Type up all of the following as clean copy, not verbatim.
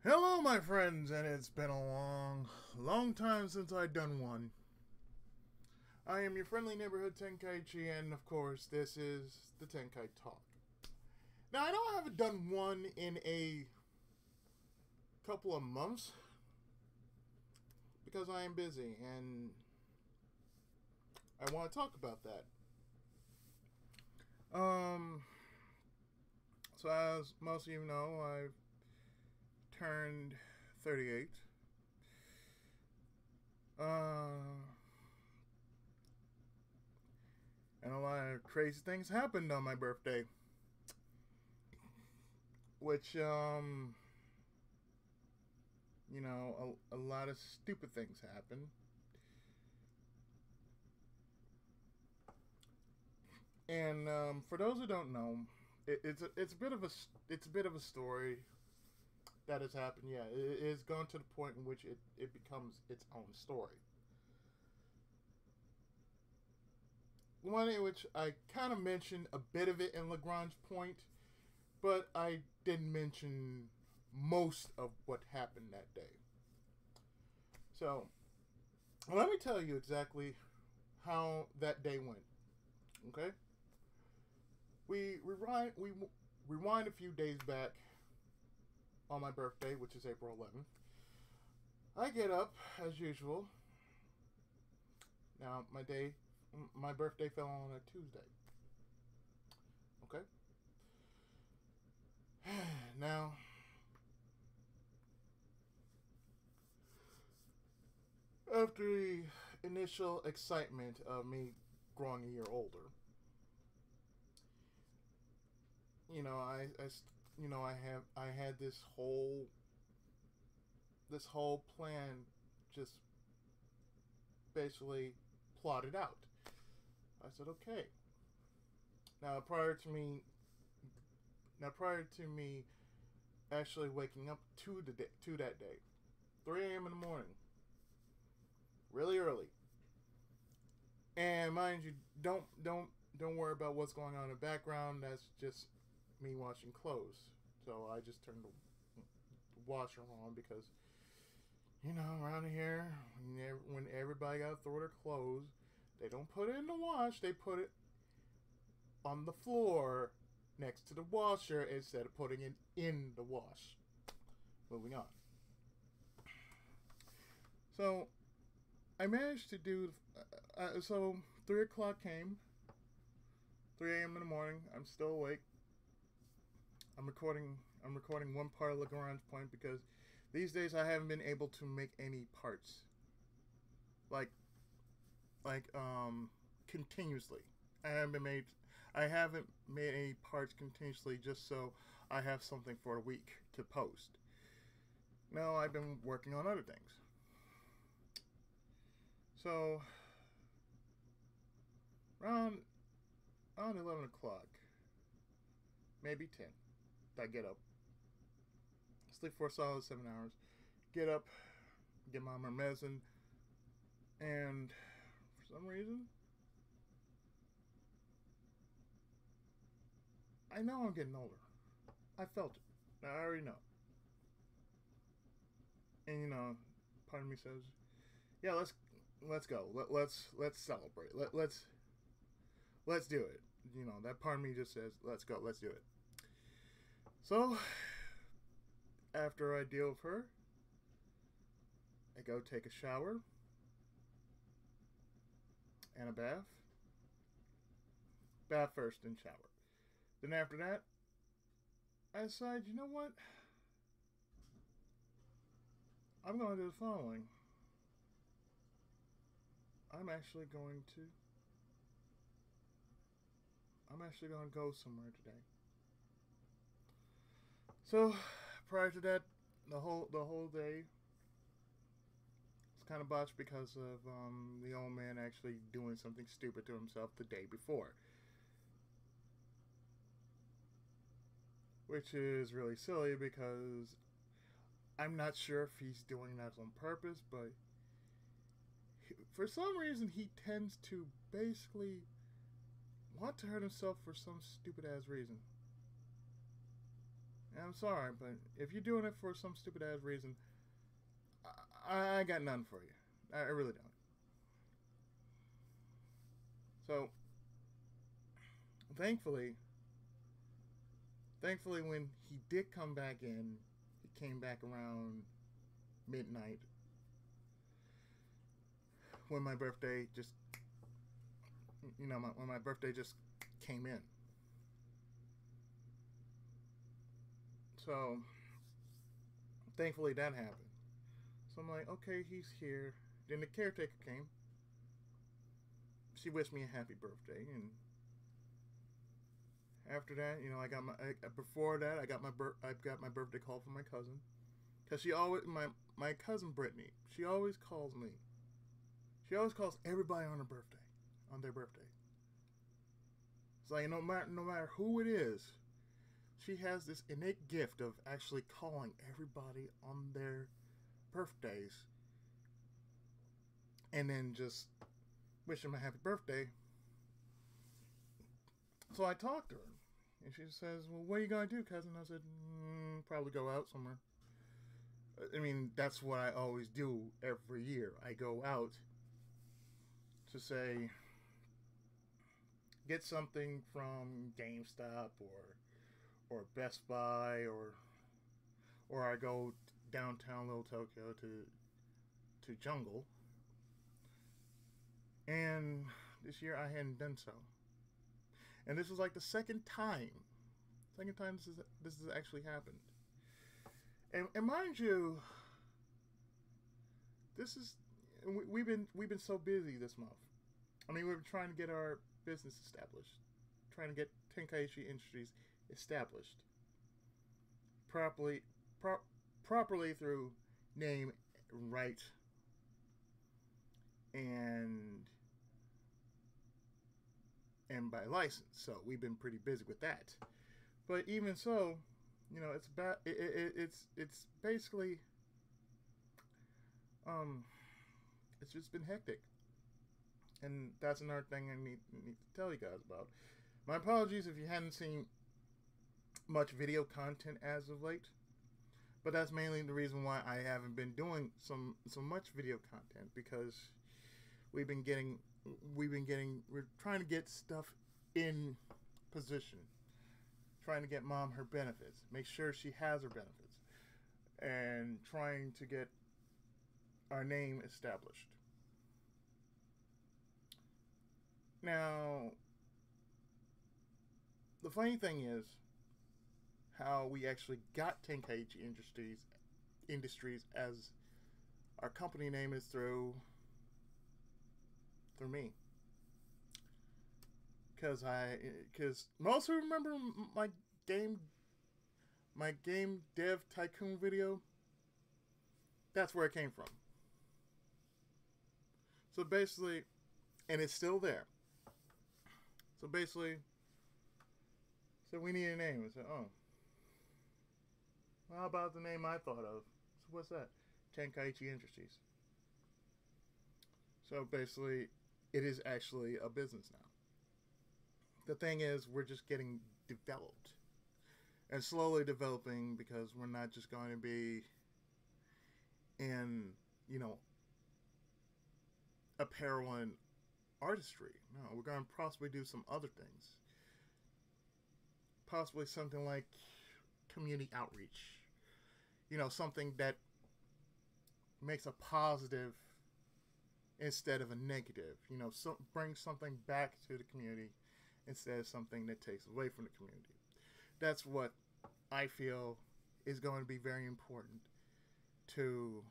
Hello, my friends, and it's been a long time since I've done one. I am your friendly neighborhood Tenkaichi, and of course, this is the Tenkai Talk. Now, I know I haven't done one in a couple of months because I am busy, and I want to talk about that. Um, so as most of you know, I've turned 38. And a lot of crazy things happened on my birthday. Which, a lot of stupid things happened. And for those who don't know, it's a bit of a story that has happened. Yeah, it has gone to the point in which it becomes its own story. One in which I kind of mentioned a bit of it in Lagrange Point, but I didn't mention most of what happened that day. So, let me tell you exactly how that day went. Okay? We rewind a few days back on my birthday, which is April 11th. I get up as usual. Now, my birthday fell on a Tuesday. Okay? Now, after the initial excitement of me growing a year older, I had this whole plan just basically plotted out. I said, okay. Now prior to me actually waking up to that day, 3 a.m. in the morning, really early. And mind you, don't worry about what's going on in the background. That's just me washing clothes. So I just turned the washer on because around here when everybody got to throw their clothes, they don't put it in the wash. They put it on the floor next to the washer instead of putting it in the wash. Moving on. So I managed to do. So 3 o'clock came. 3 a.m. in the morning. I'm still awake. I'm recording one part of Lagrange Point because these days I haven't been able to make any parts. Like continuously. I haven't made any parts continuously just so I have something for a week to post. No, I've been working on other things. So around 11 o'clock, maybe 10, I get up, sleep for a solid 7 hours, get up, get my medicine, and for some reason, I know I'm getting older. I felt it. I already know. And part of me says, "Yeah, let's go. Let's celebrate. Let's do it." That part of me just says, "Let's go. Let's do it." So, after I deal with her, I go take a shower and a bath. Bath first, then shower. Then after that, I decide, you know what? I'm going to do the following. I'm actually going to go somewhere today. So, prior to that, the whole day was kind of botched because of the old man actually doing something stupid to himself the day before, which is really silly because I'm not sure if he's doing that on purpose, but for some reason he tends to basically want to hurt himself for some stupid ass reason. And I'm sorry, but if you're doing it for some stupid ass reason, I got none for you. I really don't. So, thankfully, when he did come back in, he came back around midnight when my birthday just, when my birthday just came in. So, thankfully that happened. So I'm like, okay, he's here. Then the caretaker came. She wished me a happy birthday, and after that, I got before that, I got my birthday call from my cousin, because she always my cousin Brittany. She always calls me. She always calls everybody on their birthday. It's like no matter who it is, she has this innate gift of actually calling everybody on their birthdays, and then just wishing them a happy birthday. So I talked to her, and she says, "Well, what are you gonna do, cousin?" I said, "Probably go out somewhere." I mean, that's what I always do every year. I go out to say, get something from GameStop or Best Buy, or I go downtown Little Tokyo to Jungle. And this year I hadn't done so. And this was like the second time this has actually happened. And mind you, we've been so busy this month. I mean, we've been trying to get our business established, trying to get Tenkai Industries established properly through name, right, and by license. So we've been pretty busy with that. But even so, it's basically it's just been hectic. And that's another thing I need to tell you guys about. My apologies if you hadn't seen much video content as of late, but that's mainly the reason why I haven't been doing so much video content, because we're trying to get stuff in position, trying to get mom her benefits, make sure she has her benefits, and trying to get our name established. Now, the funny thing is how we actually got Tenkaichi Industries as our company name is through me. Because most of you remember my game dev tycoon video. That's where it came from. So basically, and it's still there. So basically, we need a name. I said, oh, well, how about the name I thought of? So what's that? Tenkaichi Industries. So basically, it is actually a business now. The thing is, we're just getting developed and slowly developing, because we're not just going to be in, apparel and artistry. No, we're going to possibly do some other things. Possibly something like community outreach. Something that makes a positive instead of a negative. Bring something back to the community instead of something that takes away from the community. That's what I feel is going to be very important to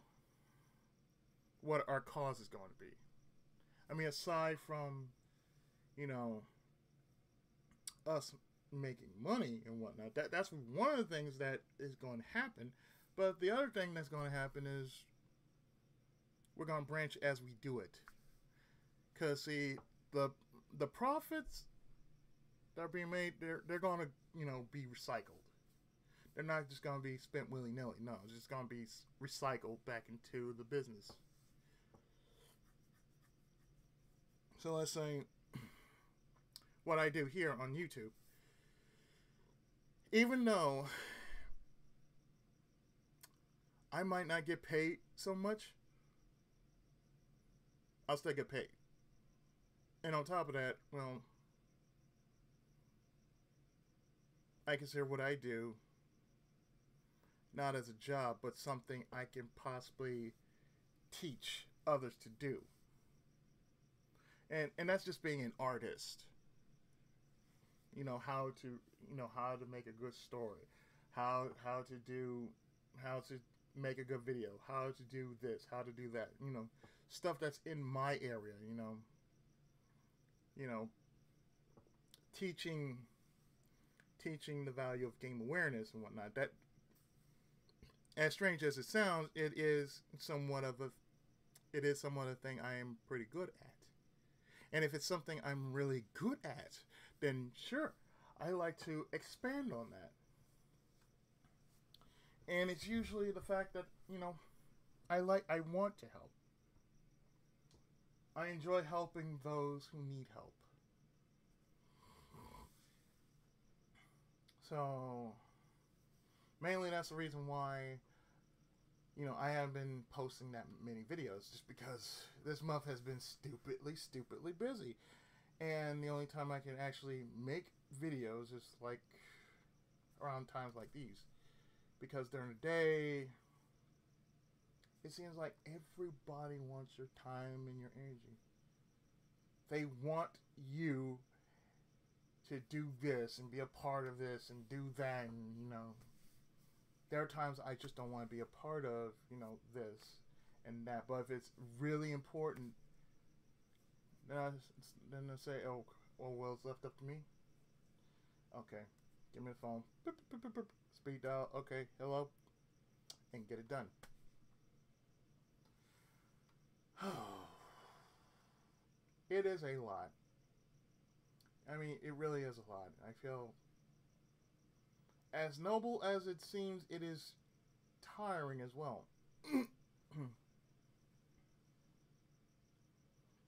what our cause is going to be. I mean, aside from, us making money and whatnot, that's one of the things that is going to happen. But the other thing that's going to happen is we're going to branch as we do it. Because, see, the profits that are being made, they're going to, be recycled. They're not just going to be spent willy-nilly. No, it's just going to be recycled back into the business. So let's say what I do here on YouTube. Even though I might not get paid so much. I'll still get paid. And on top of that, well, I consider what I do not as a job, but something I can possibly teach others to do. And that's just being an artist. You know how to how to make a good story, how to make a good video, how to do this, how to do that. Stuff that's in my area. You know, teaching the value of game awareness and whatnot. That, as strange as it sounds, it is somewhat of a thing I am pretty good at. And if it's something I'm really good at, then sure, I like to expand on that. And it's usually the fact that, I want to help. I enjoy helping those who need help. So, mainly that's the reason why, I haven't been posting that many videos, just because this month has been stupidly busy. And the only time I can actually make videos is like around times like these. Because during the day, it seems like everybody wants your time and your energy. They want you to do this and be a part of this and do that, and there are times I just don't want to be a part of, this and that. But if it's really important, then I say, oh, well, it's left up to me. Okay, give me the phone. Speed dial. Okay, hello, and get it done. It is a lot. I mean, it really is a lot. I feel, as noble as it seems, it is tiring as well.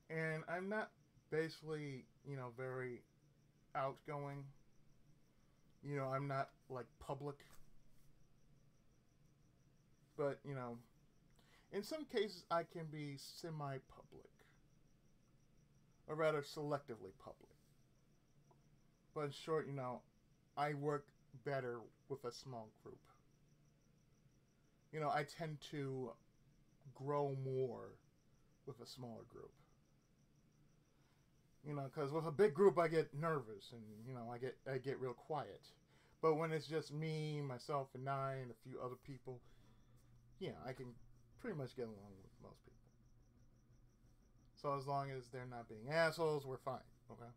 And I'm not basically, very outgoing. I'm not like public. But, in some cases I can be semi-public. Or rather, selectively public. But in short, I work better with a small group. I tend to grow more with a smaller group. Because with a big group I get nervous and I get real quiet. But when it's just me, myself, and I, and a few other people, I can pretty much get along with most people. So as long as they're not being assholes, we're fine. Okay.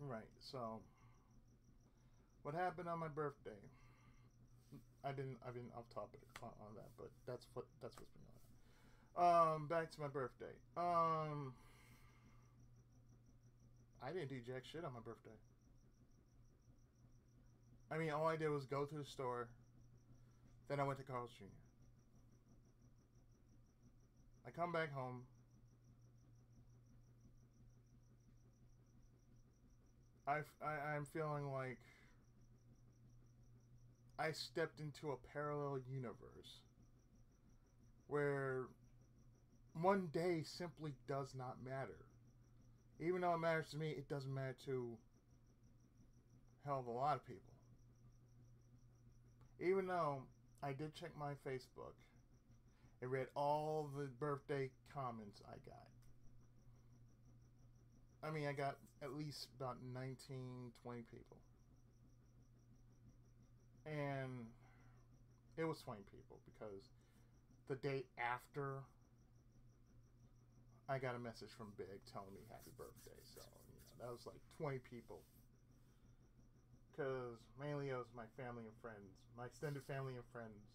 Right. So, what happened on my birthday? I've been off topic on that, but that's what's been going on. Back to my birthday. I didn't do jack shit on my birthday. I mean, all I did was go to the store. Then I went to Carl's Jr. I come back home. I'm feeling like I stepped into a parallel universe where one day simply does not matter. Even though it matters to me, it doesn't matter to a hell of a lot of people. Even though I did check my Facebook and read all the birthday comments I got. I mean, I got at least about 19, 20 people. And it was 20 people because the day after I got a message from Big telling me happy birthday. So, that was like 20 people. Because mainly it was my family and friends, my extended family and friends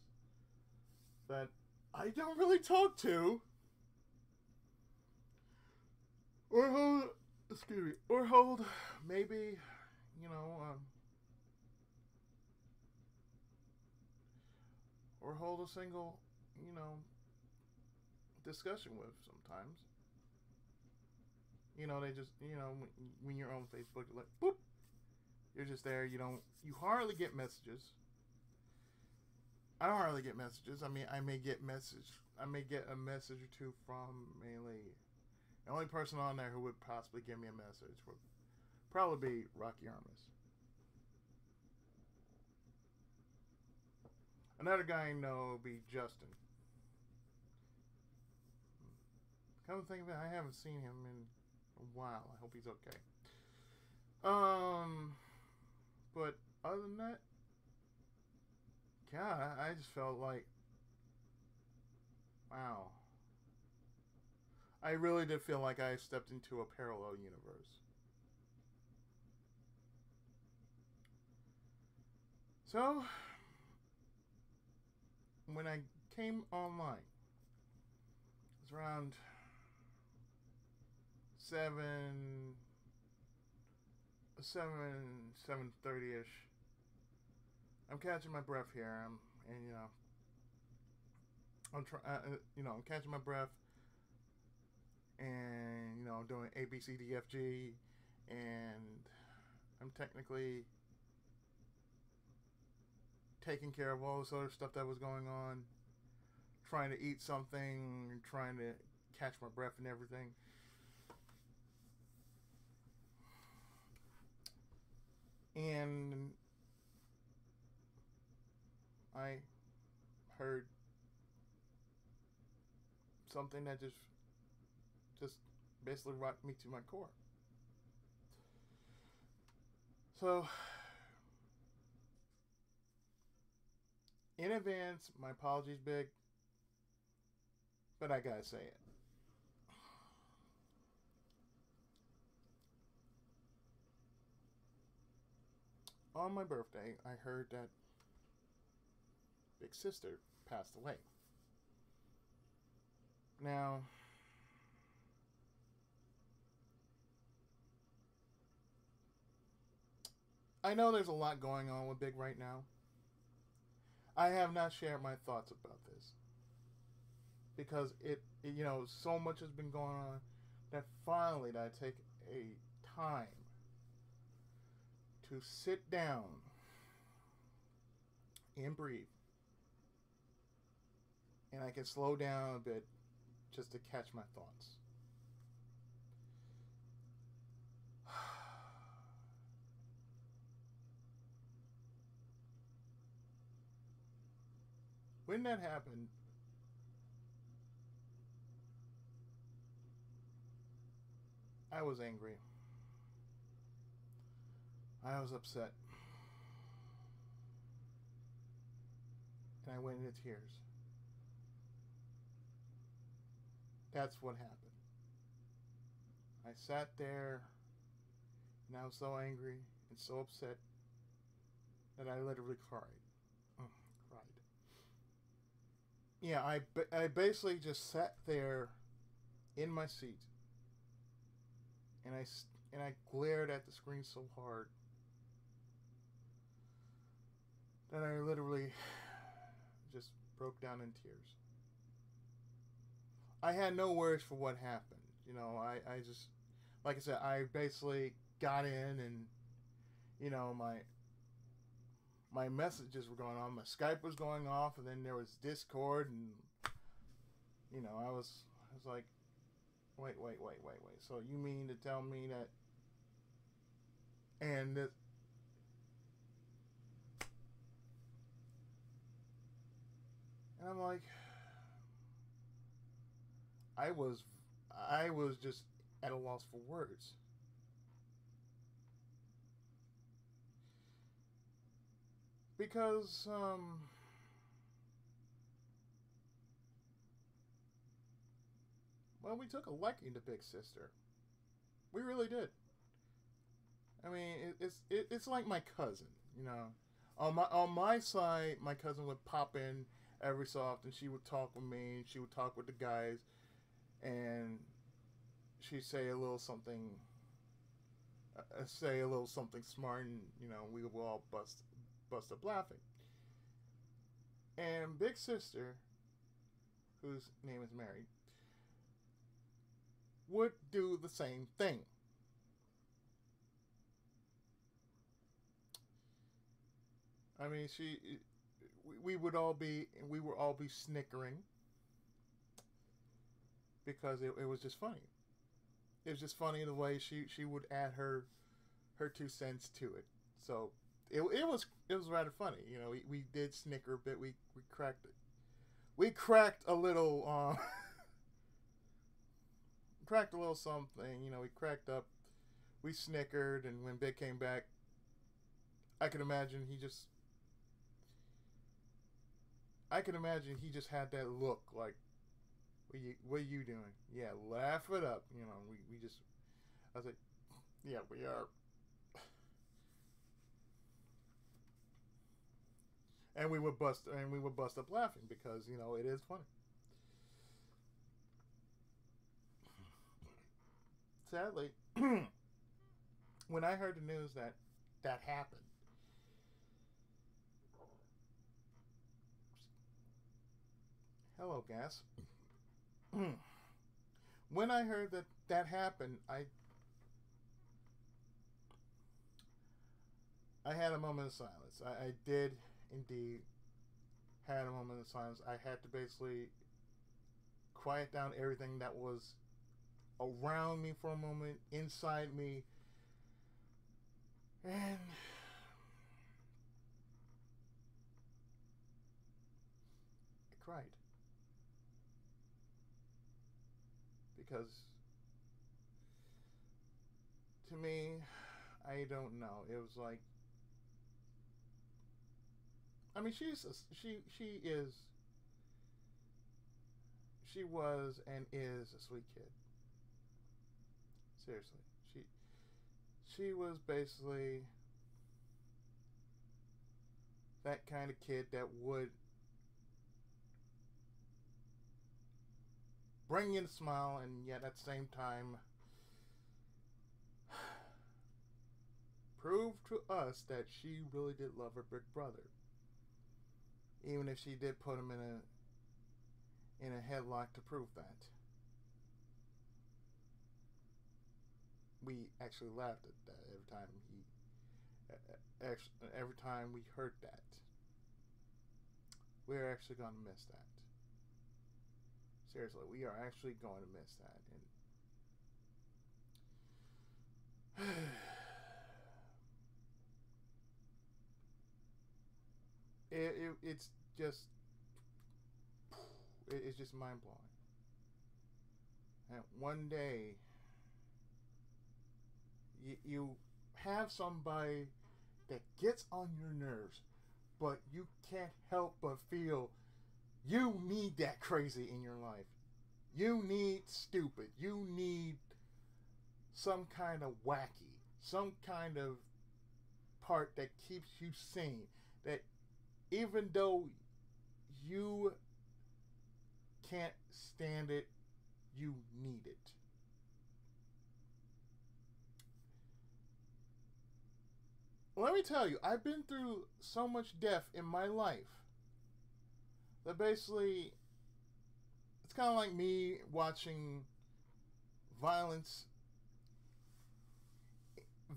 that I don't really talk to. Or hold maybe, or hold a single, discussion with sometimes. You know, they just, you know, when you're on Facebook, you're like, boop, you're just there. You hardly get messages. I don't hardly get messages. I mean, I may get a message or two from mainly the only person on there who would possibly give me a message would probably be Rocky Armas. Another guy I know would be Justin. Come to think of it, I haven't seen him in a while. I hope he's okay. But other than that, God, I just felt like, wow. I really did feel like I stepped into a parallel universe. So, when I came online, it was around 7:30 ish. I'm catching my breath here. I'm catching my breath, and doing A B C D F G, and I'm technically taking care of all this other stuff that was going on, trying to eat something, trying to catch my breath and everything. And I heard something that just basically rocked me to my core. So, in advance, my apologies, Big, but I gotta say it. On my birthday, I heard that Big Sister passed away. Now, I know there's a lot going on with Big right now. I have not shared my thoughts about this because so much has been going on that finally that I take a time to sit down and breathe, and I can slow down a bit just to catch my thoughts. When that happened, I was angry. I was upset. And I went into tears. That's what happened. I sat there and I was so angry and so upset that I literally cried. Cried. Yeah, I basically just sat there in my seat and I glared at the screen so hard that I literally just broke down in tears. I had no words for what happened. I just, like I said, I basically got in and, my messages were going on. My Skype was going off, and then there was Discord, and, I was like, wait. So you mean to tell me that, and this, and I'm like, I was just at a loss for words. Because, well, we took a liking to Big Sister. We really did. I mean, it's like my cousin, On my side, my cousin would pop in every so often. She would talk with me. She would talk with the guys, and she'd say a little something smart, and we would all bust up laughing. And Big Sister, whose name is Mary, would do the same thing. I mean, we would all be snickering because it was just funny. It was just funny the way she would add her 2 cents to it. So it was rather funny. You know, we did snicker a bit. We cracked it. We cracked a little cracked a little something. You know, we cracked up. We snickered, and when Big came back, I can imagine he just I can imagine he just had that look like, what are you doing? Yeah, laugh it up. You know, we just, I was like, yeah, we are. And we would bust up laughing because, you know, it is funny. Sadly, when I heard the news that that happened, hello, gas. When I heard that that happened, I had a moment of silence. I did indeed had a moment of silence. I had to basically quiet down everything that was around me for a moment, inside me, and I cried because to me, I don't know. It was like, I mean, she was and is a sweet kid. Seriously, she was basically that kind of kid that would bring you a smile and yet at the same time prove to us that she really did love her big brother, even if she did put him in a headlock to prove that. We actually laughed at that every time we heard that. We're actually going to miss that. Seriously, we are actually going to miss that. And it's just it's just mind blowing. And one day you have somebody that gets on your nerves, but you can't help but feel you need that crazy in your life. You need stupid. You need some kind of wacky, some kind of part that keeps you sane. That even though you can't stand it, you need it. Let me tell you, I've been through so much death in my life that basically it's kind of like me watching violence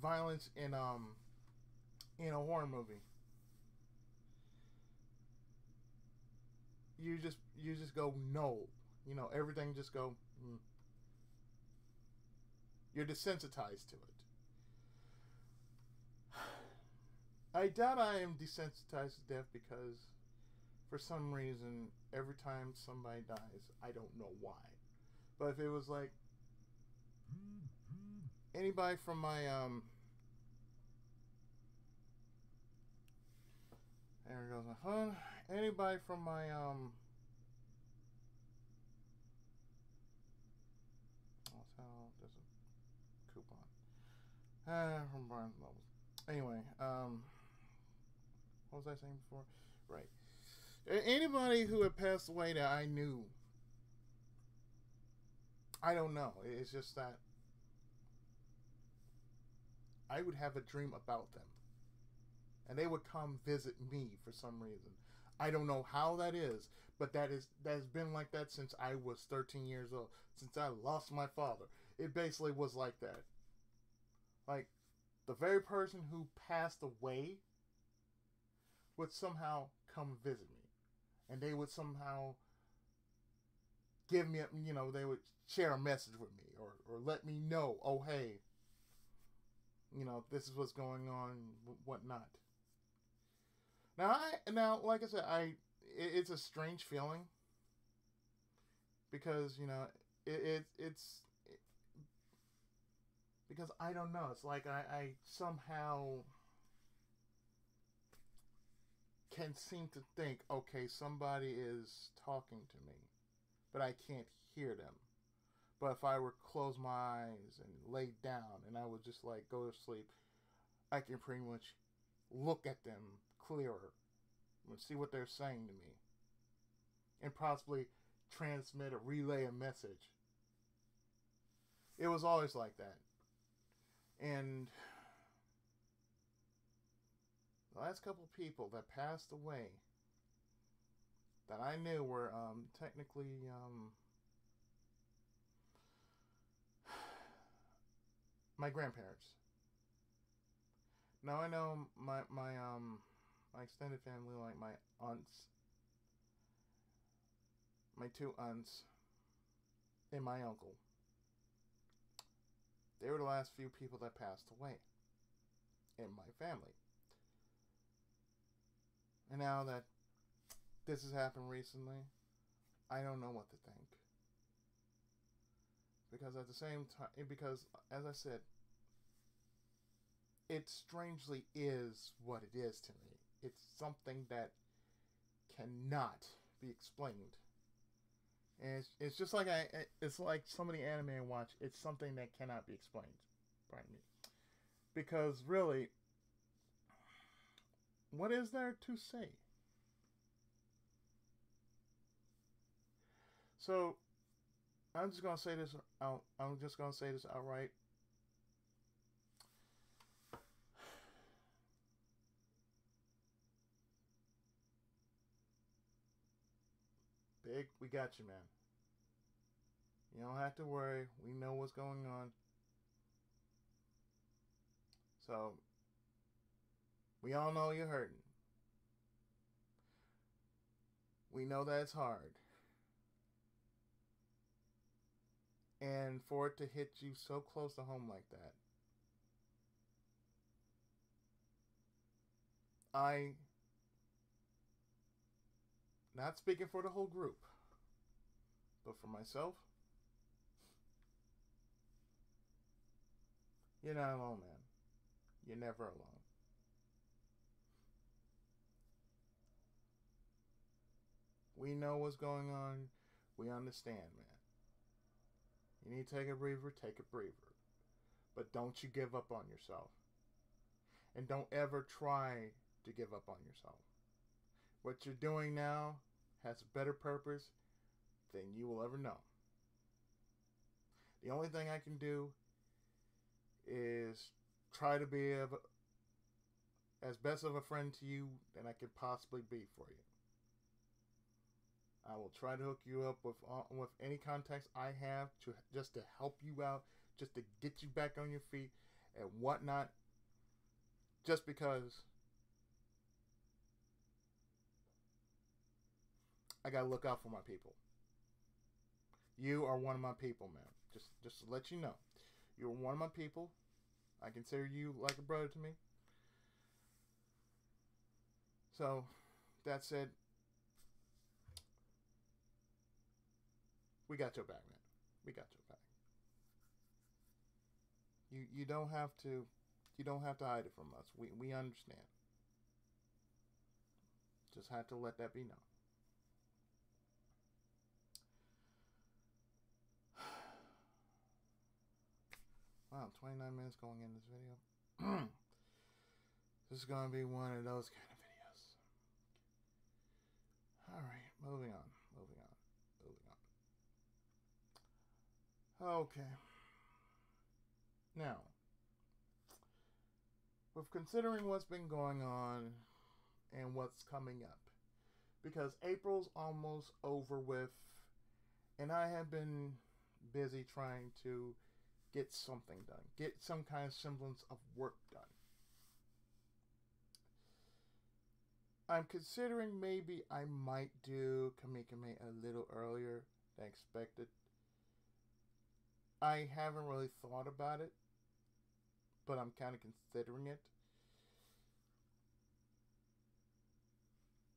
violence in a horror movie. You just go no, you know, everything just go you're desensitized to it. I doubt I am desensitized to death because for some reason every time somebody dies, I don't know why. But if it was like anybody from my there goes my phone. Anybody from my there's a coupon. From Barnes Noble. Anyway, what was I saying before? Right. Anybody who had passed away that I knew, I don't know. It's just that I would have a dream about them, and they would come visit me for some reason. I don't know how that is, but that has been like that since I was 13 years old. Since I lost my father, it basically was like that. Like the very person who passed away would somehow come visit me, and they would somehow give me, they would share a message with me, or let me know, oh hey, this is what's going on, whatnot. Now, like I said, it's a strange feeling because it's because I don't know. It's like I somehow can seem to think, okay, somebody is talking to me, but I can't hear them. But if I were to close my eyes and lay down and I would just like go to sleep, I can pretty much look at them clearer and see what they're saying to me and possibly transmit or relay a message. It was always like that. And the last couple of people that passed away that I knew were technically my grandparents. Now I know my extended family, like my aunts, my two aunts, and my uncle. They were the last few people that passed away in my family. And now that this has happened recently, I don't know what to think. Because at the same time, because as I said, it strangely is what it is to me. It's something that cannot be explained. And it's just like it's like some of the anime I watch. It's something that cannot be explained. Pardon me. Because really, what is there to say? So I'm just gonna say this out. I'm just gonna say this outright. Big, we got you, man. You don't have to worry. We know what's going on. So we all know you're hurting. We know that it's hard. And for it to hit you so close to home like that, I, not speaking for the whole group, but for myself, you're not alone, man. You're never alone. We know what's going on. We understand, man. You need to take a breather, take a breather. But don't you give up on yourself. And don't ever try to give up on yourself. What you're doing now has a better purpose than you will ever know. The only thing I can do is try to be as best of a friend to you than I could possibly be for you. I will try to hook you up with any contacts I have to just to help you out, just to get you back on your feet and whatnot. Just because I gotta look out for my people. You are one of my people, man. Just to let you know, you're one of my people. I consider you like a brother to me. So, that said, we got your back, man. We got your back. You don't have to hide it from us. We understand. Just had to let that be known. Wow, 29 minutes going in this video. This is gonna be one of those kind of videos. Alright, moving on. Okay. Now, with considering what's been going on and what's coming up, because April's almost over with, and I have been busy trying to get something done, get some kind of semblance of work done. I'm considering maybe I might do Kamikame a little earlier than expected. I haven't really thought about it, but I'm kind of considering it.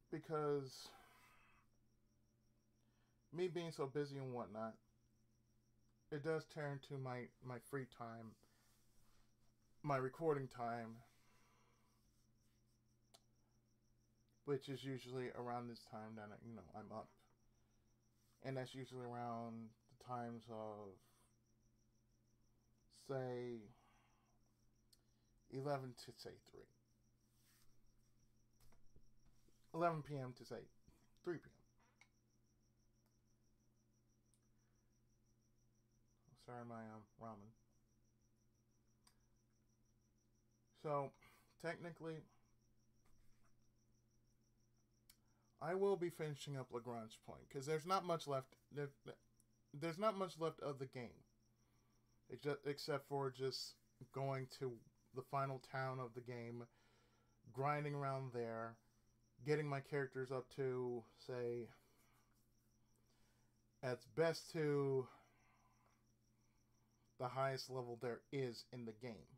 Because me being so busy and whatnot, it does turn to my free time, my recording time, which is usually around this time that I'm up, and that's usually around the times of say 11 to say 3, 11 p.m. to say 3 p.m. Sorry, my ramen. So technically, I will be finishing up Lagrange Point because there's not much left. There's not much left of the game, except for just going to the final town of the game, grinding around there, getting my characters up to say at best to the highest level there is in the game,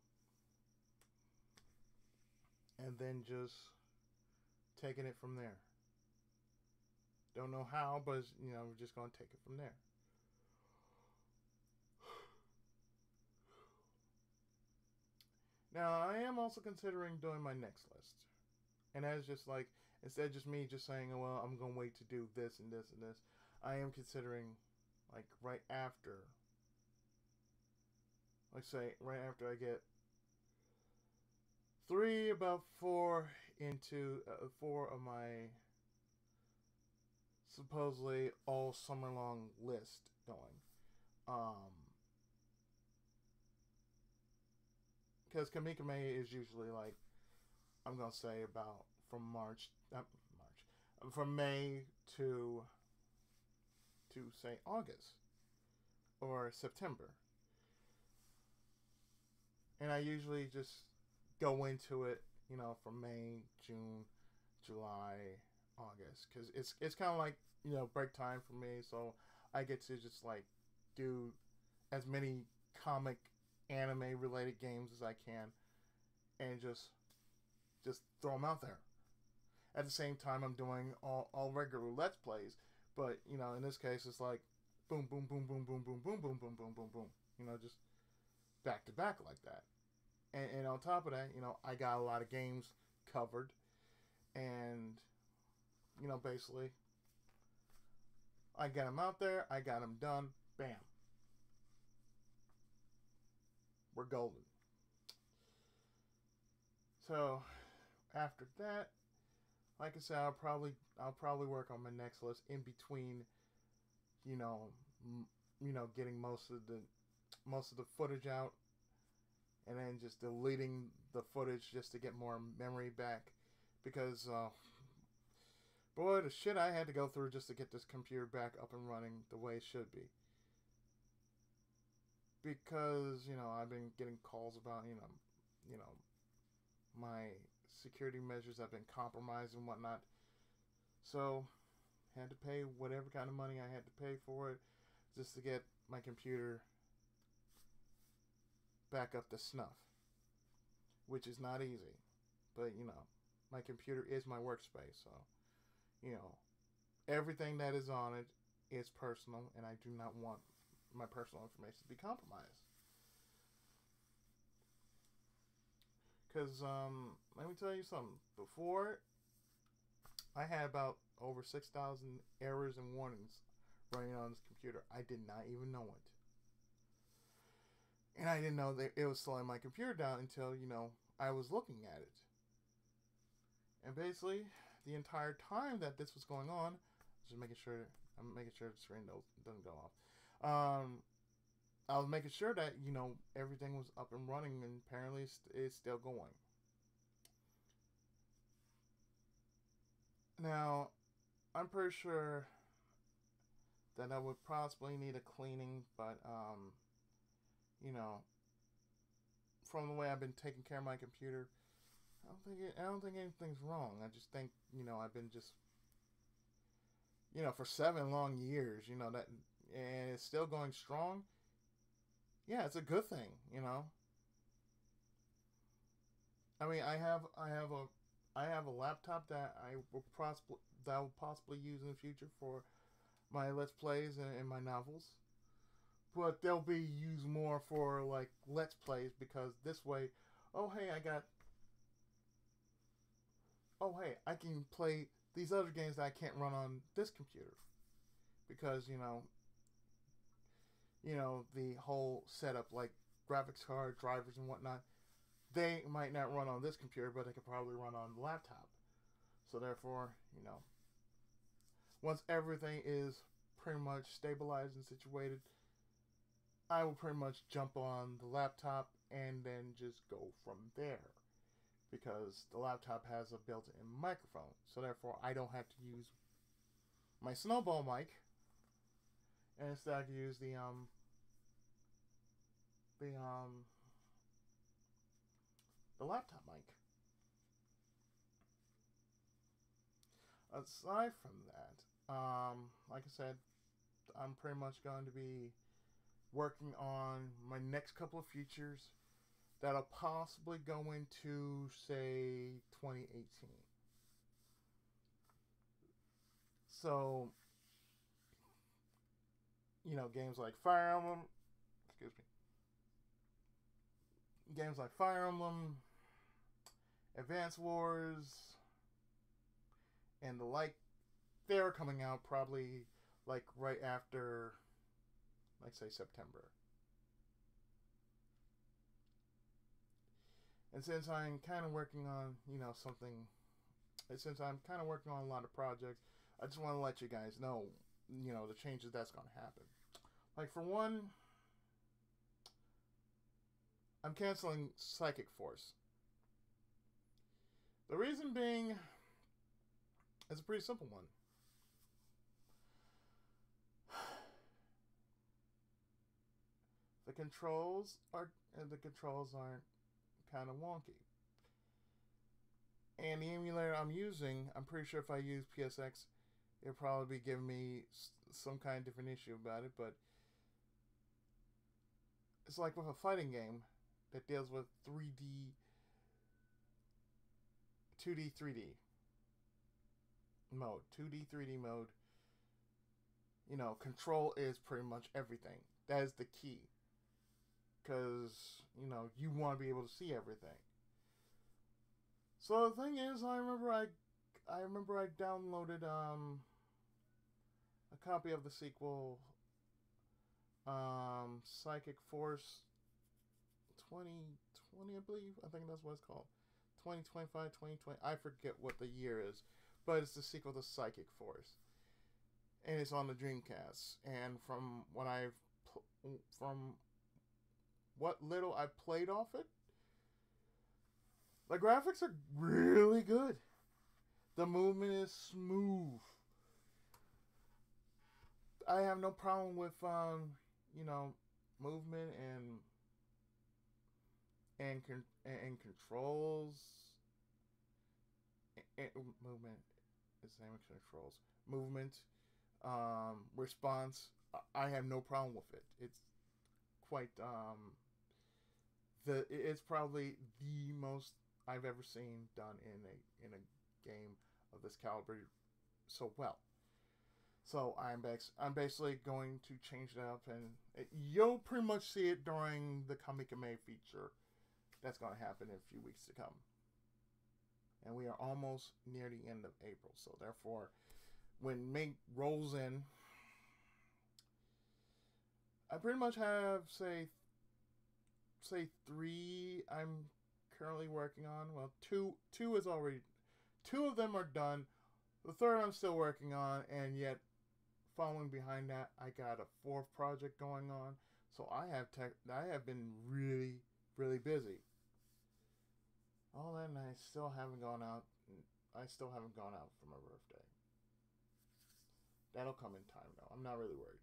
and then just taking it from there. Don't know how, but we're just gonna take it from there. Now, I am also considering doing my next list, and that's just like instead of just me just saying, "Oh, well, I'm gonna wait to do this and this and this," I am considering like right after, like say right after I get about four into 4 of my supposedly all summer long list going. Because Kamikame is usually like I'm gonna say about from from May to say August or September, and I usually just go into it, from May, June, July, August, because it's kind of like break time for me, so I get to just like do as many comic anime related games as I can, and just throw them out there. At the same time, I'm doing all regular Let's Plays, but in this case, it's like boom, boom, boom, boom, boom, boom, boom, boom, boom, boom, boom, boom. Just back to back like that. And on top of that, I got a lot of games covered, and basically, I got them out there, I got them done, bam, we're golden. So after that, like I said, I'll probably work on my next list in between, getting most of the footage out, and then just deleting the footage just to get more memory back, because boy, the shit I had to go through just to get this computer back up and running the way it should be. Because I've been getting calls about my security measures have been compromised and whatnot. So, had to pay whatever kind of money I had to pay for it just to get my computer back up to snuff, which is not easy. But, my computer is my workspace, so, everything that is on it is personal, and I do not want my personal information to be compromised. Because, let me tell you something. Before, I had about over 6,000 errors and warnings running on this computer. I did not even know it. And I didn't know that it was slowing my computer down until, I was looking at it. And basically, the entire time that this was going on, I'm making sure the screen doesn't go off. I was making sure that, everything was up and running, and apparently it's still going. Now, I'm pretty sure that I would possibly need a cleaning, but you know, from the way I've been taking care of my computer, I don't think anything's wrong. I just think I've been just for 7 long years, that, and it's still going strong. Yeah, it's a good thing. I mean, I have a laptop that I will possibly use in the future for my let's plays and my novels, but they'll be used more for like let's plays because this way, oh hey, I can play these other games that I can't run on this computer because the whole setup like graphics card drivers and whatnot, they might not run on this computer, but they could probably run on the laptop. So therefore, once everything is pretty much stabilized and situated, I will pretty much jump on the laptop and then just go from there. Because the laptop has a built-in microphone, so therefore I don't have to use my snowball mic, and instead I can use the um the laptop mic. Aside from that, like I said, I'm pretty much going to be working on my next couple of features that'll possibly go into, say, 2018. So, games like Fire Emblem, excuse me, games like Fire Emblem, Advance Wars, and the like, they're coming out probably like right after, like, say, September. And since I'm kind of working on, since I'm kind of working on a lot of projects, I just want to let you guys know, the changes that's going to happen. Like, for one, I'm canceling Psychic Force. The reason being is a pretty simple one. The controls aren't kind of wonky. And the emulator I'm using, I'm pretty sure if I use PSX, it'll probably be giving me some kind of different issue about it, but it's like with a fighting game that deals with 3D, 2D, 3D mode. 2D, 3D mode, control is pretty much everything. That is the key. Because, you want to be able to see everything. So the thing is, I remember I downloaded a copy of the sequel, Psychic Force 2020, I believe. I think that's what it's called. 2025, 2020. I forget what the year is, but it's the sequel to Psychic Force, and it's on the Dreamcast. And from what little I played off it, the graphics are really good. The movement is smooth. I have no problem with movement and controls. And movement is the same as controls. Movement, response. I have no problem with it. It's quite it's probably the most I've ever seen done in a game of this caliber so well. So I'm basically going to change it up, and you'll pretty much see it during the Kamikame feature that's going to happen in a few weeks to come. And we are almost near the end of April, so therefore, when May rolls in, I pretty much have say 3 I'm currently working on. Well, two of them are done. The third I'm still working on, and yet following behind that, I got a 4th project going on. So I have been really, really busy. All that, and I still haven't gone out. I still haven't gone out for my birthday. That'll come in time though. I'm not really worried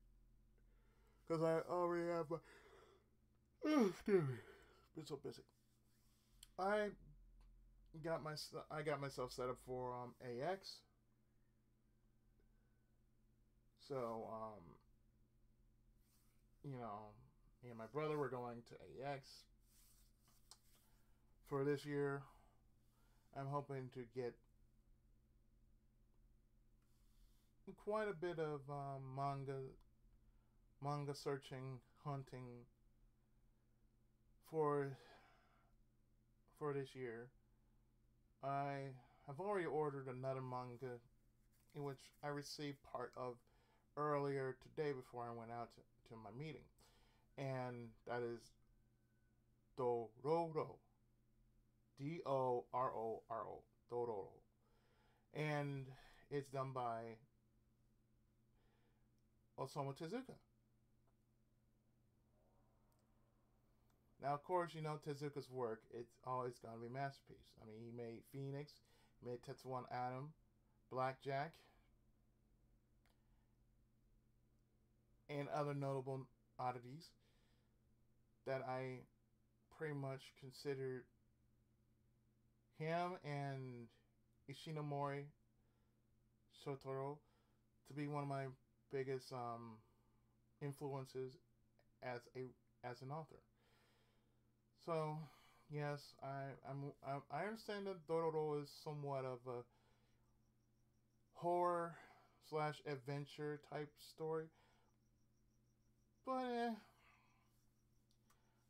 because I already have my. Oh, excuse me. Been so busy. I I got myself set up for AX. So you know, me and my brother were going to AX for this year. I'm hoping to get quite a bit of manga searching, hunting for this year. I have already ordered another manga, in which I received part of earlier today before I went out to my meeting, and that is Dororo, Dororo, Dororo, and it's done by Osamu Tezuka. Now, of course, you know Tezuka's work. It's always gonna be a masterpiece. I mean, he made Phoenix, he made Tetsuwan Atom, Blackjack, and other notable oddities that I pretty much considered him and Ishinomori Shotaro to be one of my biggest influences as an author. So yes, I understand that Dororo is somewhat of a horror slash adventure type story, but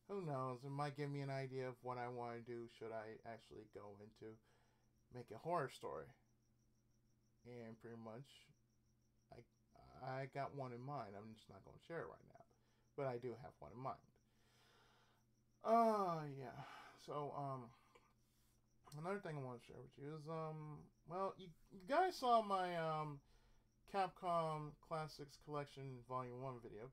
who knows? It might give me an idea of what I want to do. Should I actually go into make a horror story? And pretty much, I got one in mind. I'm just not going to share it right now, but I do have one in mind. Yeah. So another thing I want to share with you is well, you guys saw my Capcom Classics Collection Volume 1 video,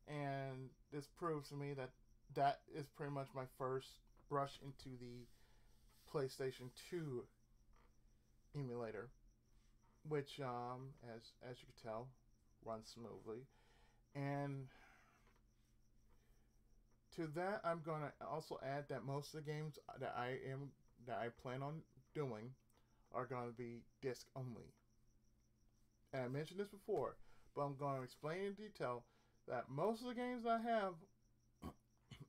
and this proves to me that that is pretty much my first brush into the PlayStation 2 emulator, which as you can tell runs smoothly. And to that, I'm gonna also add that most of the games that I plan on doing are gonna be disc only. And I mentioned this before, but I'm gonna explain in detail that most of the games I have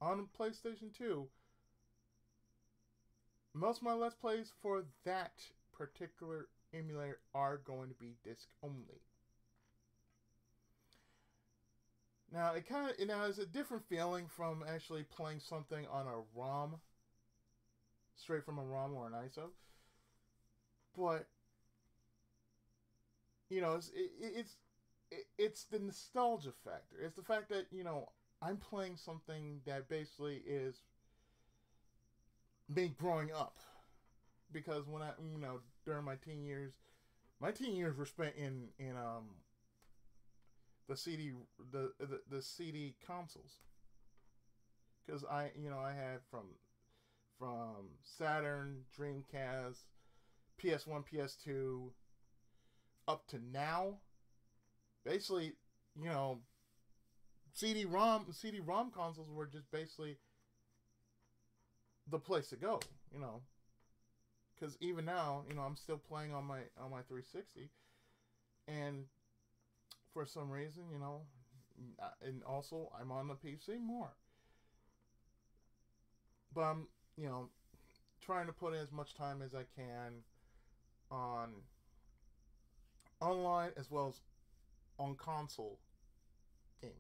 on PlayStation 2, most of my Let's Plays for that particular emulator are going to be disc only. Now it kind of it's a different feeling from actually playing something on a ROM, straight from a ROM or an ISO. But you know, it's the nostalgia factor. It's the fact that I'm playing something that basically is me growing up. Because when I during my teen years were spent in the CD the CD consoles, because I had from Saturn, Dreamcast, PS1, PS2 up to now. Basically, CD-ROM consoles were just basically the place to go. Because even now, I'm still playing on my 360, and for some reason, and also I'm on the PC more. But I'm, trying to put in as much time as I can on online as well as on console gaming.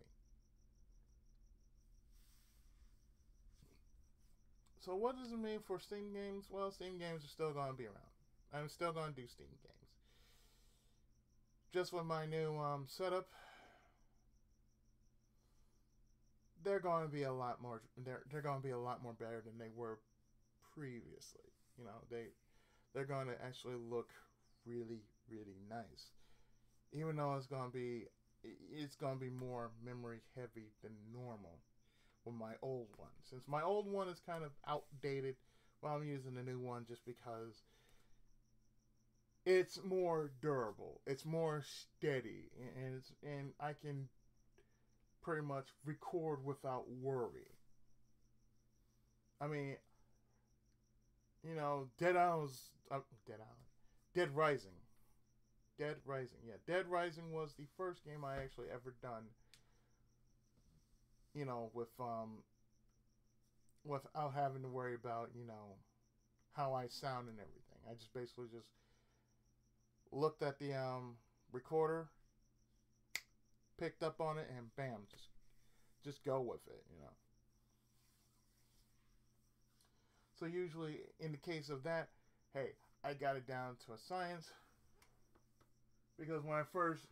So what does it mean for Steam games? Well, Steam games are still going to be around. I'm still going to do Steam games. Just with my new setup, they're going to be a lot more. They're going to be a lot more better than they were previously. They're going to actually look really really nice. Even though it's going to be more memory heavy than normal with my old one. Since my old one is kind of outdated, well, I'm using the new one just because it's more durable. It's more steady, and I can pretty much record without worry. I mean, Dead Island, Dead Rising, Dead Rising. Yeah, Dead Rising was the first game I actually ever done. Without having to worry about how I sound and everything. I just basically just looked at the recorder, picked up on it, and bam, just go with it. So usually, in the case of that, hey, I got it down to a science because when I first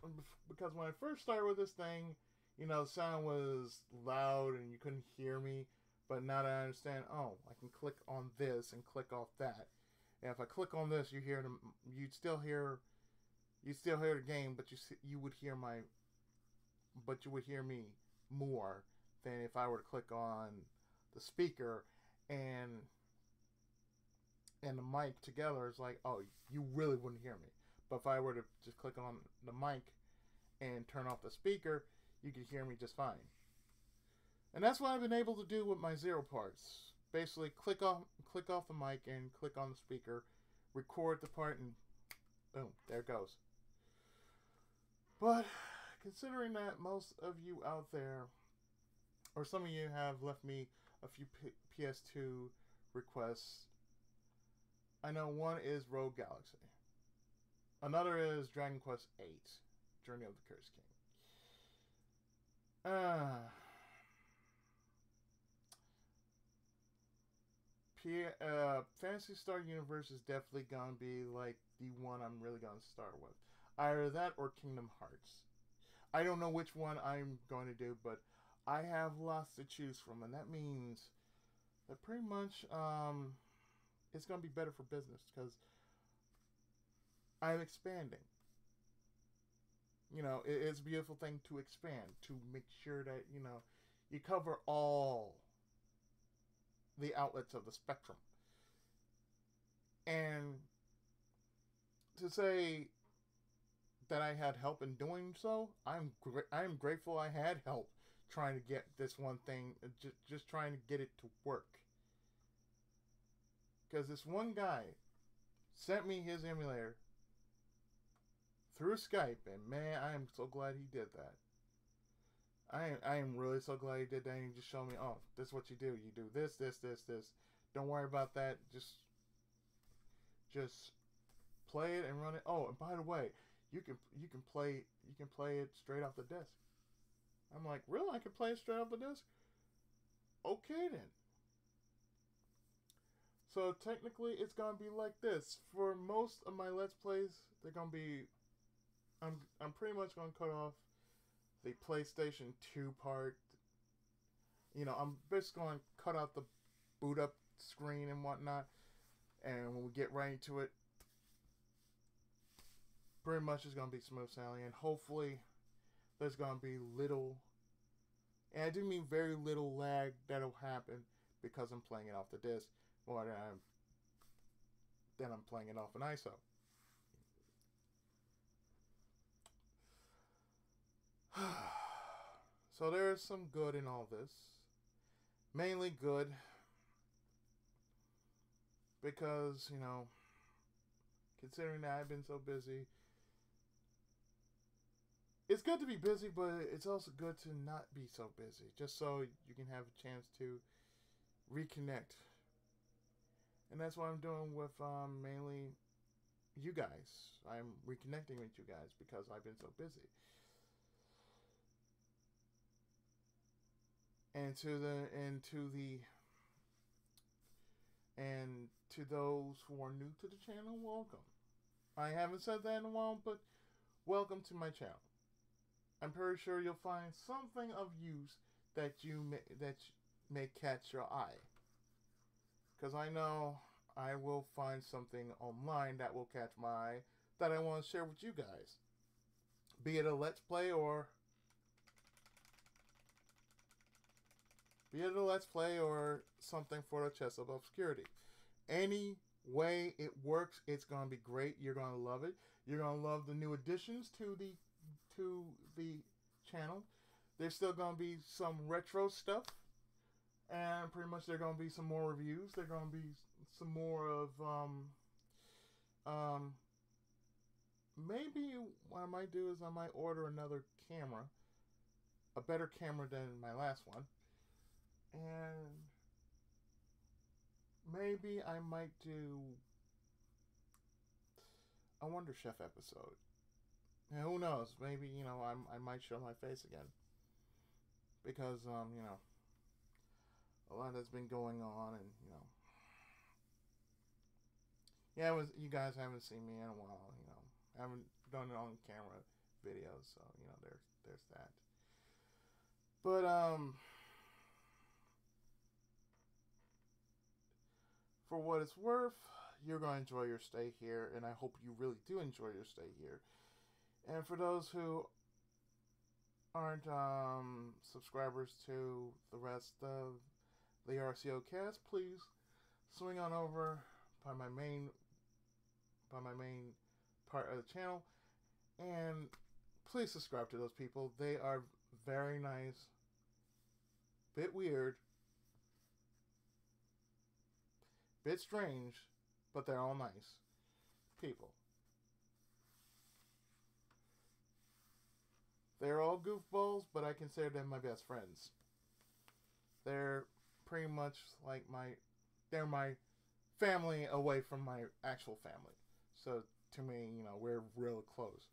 started with this thing, the sound was loud and you couldn't hear me. But now that I understand, I can click on this and click off that. And if I click on this, you'd still hear the game, but you would hear but you would hear me more than if I were to click on the speaker and the mic together. It's like, oh, you really wouldn't hear me. But if I were to just click on the mic and turn off the speaker, you could hear me just fine. And that's what I've been able to do with my zero parts. Basically, click off the mic and click on the speaker, record the part, and boom, there it goes. But considering that most of you out there, or some of you have left me a few PS2 requests, I know one is Rogue Galaxy. Another is Dragon Quest VIII, Journey of the Cursed King. Phantasy Star Universe is definitely gonna be like the one I'm really gonna start with. Either that or Kingdom Hearts. I don't know which one I'm going to do, but I have lots to choose from, and that means that pretty much it's gonna be better for business because I'm expanding. It's a beautiful thing to expand, to make sure that you cover all the outlets of the spectrum. And to say that I had help in doing so, I'm grateful I had help trying to get this one thing, just trying to get it to work. Because this one guy sent me his emulator through Skype, and man, I am so glad he did that. I am really so glad he did that. And he just showed me, oh, this is what you do. You do this, this, this, this. Don't worry about that. Just play it and run it. Oh, and by the way, you can play it straight off the disc. I'm like, really? I can play it straight off the disc? Okay then. So technically, it's gonna be like this. For most of my Let's Plays, they're gonna be. I'm pretty much gonna cut off the PlayStation 2 part. I'm basically going to cut out the boot up screen and whatnot. And when we get right into it, pretty much it's going to be smooth sailing. And hopefully there's going to be little, and I do mean very little lag that'll happen because I'm playing it off the disc more than I'm playing it off an ISO. So there is some good in all this. Mainly good. Because, considering that I've been so busy, it's good to be busy, but it's also good to not be so busy. Just so you can have a chance to reconnect. And that's what I'm doing with mainly you guys. I'm reconnecting with you guys because I've been so busy. And to those who are new to the channel, welcome. I haven't said that in a while, but welcome to my channel. I'm pretty sure you'll find something of use that may catch your eye. Because I know I will find something online that will catch my eye that I want to share with you guys. Be it a Let's Play or something for the Chest of Obscurity. Any way it works, it's gonna be great. You're gonna love it. You're gonna love the new additions to the channel. There's still gonna be some retro stuff, and pretty much there's gonna be some more reviews. There's gonna be some more of um maybe what I might do is I might order another camera, a better camera than my last one, and maybe I might do a Wonder Chef episode. And who knows? Maybe I might show my face again because a lot has been going on, and yeah, you guys haven't seen me in a while. I haven't done it on camera videos, so there's that. But for what it's worth, you're going to enjoy your stay here, and I hope you really do enjoy your stay here. And for those who aren't subscribers to the rest of the RCO cast, please swing on over by my main part of the channel, and please subscribe to those people. They are very nice, bit weird, bit strange, but they're all nice people. They're all goofballs, but I consider them my best friends. They're pretty much like they're my family away from my actual family. So to me, we're real close.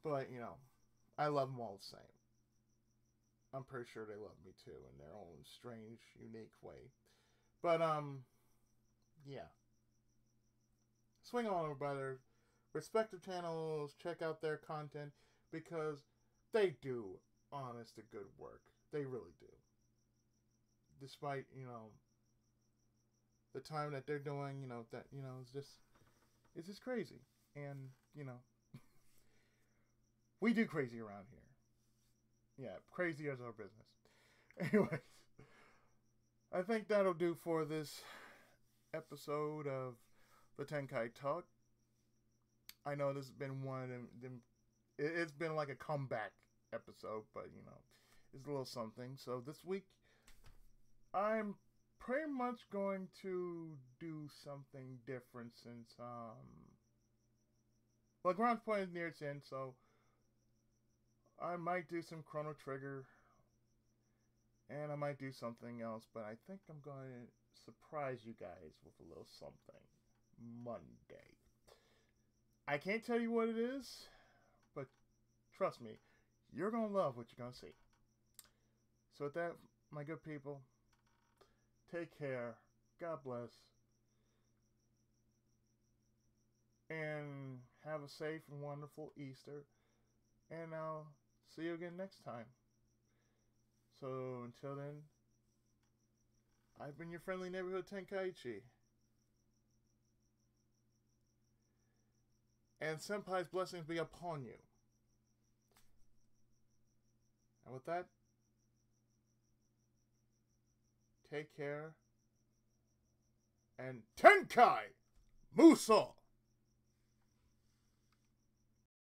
But, I love them all the same. I'm pretty sure they love me too in their own strange, unique way. But, yeah. Swing on over by their respective channels, check out their content, because they do honest to good work. They really do. Despite, the time that they're doing, it's just crazy. And, we do crazy around here. Yeah, crazy is our business. Anyways, I think that'll do for this episode of the Tenkai Talk. I know this has been one of them. It's been like a comeback episode, but it's a little something. So this week, I'm pretty much going to do something different since Ground's Point is near its end, so I might do some Chrono Trigger, and I might do something else, but I think I'm going to surprise you guys with a little something Monday. I can't tell you what it is, but trust me, you're going to love what you're going to see. So with that, my good people, take care, God bless, and have a safe and wonderful Easter, and I'll see you again next time. So until then, I've been your friendly neighborhood Tenkaichi. And Senpai's blessings be upon you. And with that, take care, and Tenkai Muso!